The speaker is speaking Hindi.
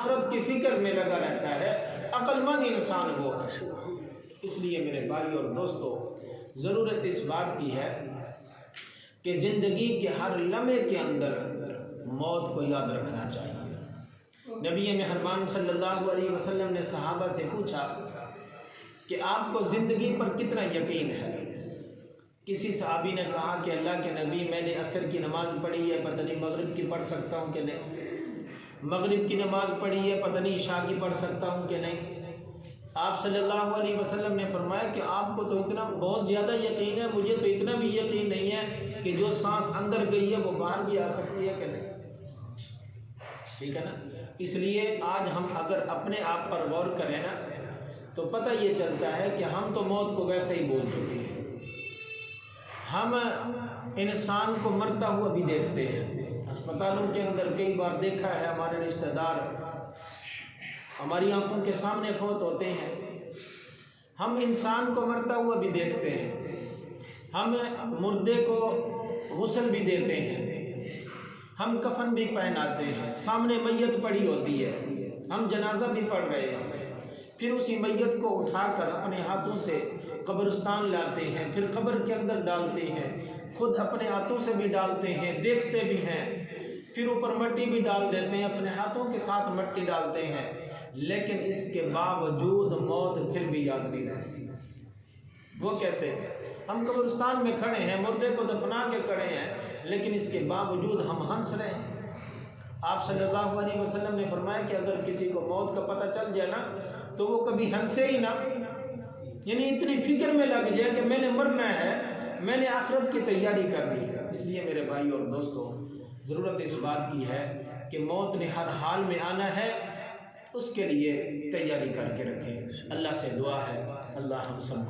आखिरत की फिक्र में लगा रहता है, अक्लमंद इंसान वो है। इसलिए मेरे भाई और दोस्तों, ज़रूरत इस बात की है कि ज़िंदगी के हर लम्हे के अंदर मौत को याद रखना चाहिए। नबी मेहरबान सल्लल्लाहु अलैहि वसल्लम ने सहाबा से पूछा कि आपको ज़िंदगी पर कितना यकीन है। किसी सहाबी ने कहा कि अल्लाह के नबी, मैंने असर की नमाज़ पढ़ी है, पता नहीं मगरिब की पढ़ सकता हूँ कि नहीं, मगरिब की नमाज़ पढ़ी है, पता नहीं इशा की पढ़ सकता हूँ कि नहीं। आप सल्लल्लाहु अलैहि वसल्लम ने फरमाया कि आपको तो इतना बहुत ज़्यादा यकीन है, मुझे तो इतना भी यकीन नहीं है कि जो सांस अंदर गई है वो बाहर भी आ सकती है कि नहीं। ठीक है ना। इसलिए आज हम अगर अपने आप पर गौर करें ना, तो पता ये चलता है कि हम तो मौत को वैसे ही बोल चुके हैं। हम इंसान को मरता हुआ भी देखते हैं। अस्पतालों के अंदर कई बार देखा है, हमारे रिश्तेदार हमारी आंखों के सामने फौत होते हैं। हम इंसान को मरता हुआ भी देखते हैं, हम मुर्दे को गुस्ल भी देते हैं, हम कफन भी पहनाते हैं, सामने मैयत पड़ी होती है, हम जनाजा भी पढ़ रहे हैं, फिर उसी मैयत को उठाकर अपने हाथों से कब्रिस्तान लाते हैं, फिर कब्र के अंदर डालते हैं, खुद अपने हाथों से भी डालते हैं, देखते भी हैं, फिर ऊपर मिट्टी भी डाल देते हैं, अपने हाथों के साथ मिट्टी डालते हैं। लेकिन इसके बावजूद मौत फिर भी याद नहीं रहती। वो कैसे? हम कब्रिस्तान में खड़े हैं, मुर्दे को दफना के खड़े हैं, लेकिन इसके बावजूद हम हंस रहे हैं। आप सल्लल्लाहु अलैहि वसल्लम ने फरमाया कि अगर किसी को मौत का पता चल जाए ना, तो वो कभी हंसे ही ना, यानी इतनी फिक्र में लग जाए कि मैंने मरना है, मैंने आखिरत की तैयारी करनी है। इसलिए मेरे भाई और दोस्तों, ज़रूरत इस बात की है कि मौत ने हर हाल में आना है, उसके लिए तैयारी करके रखें। अल्लाह से दुआ है, अल्लाह हम सबको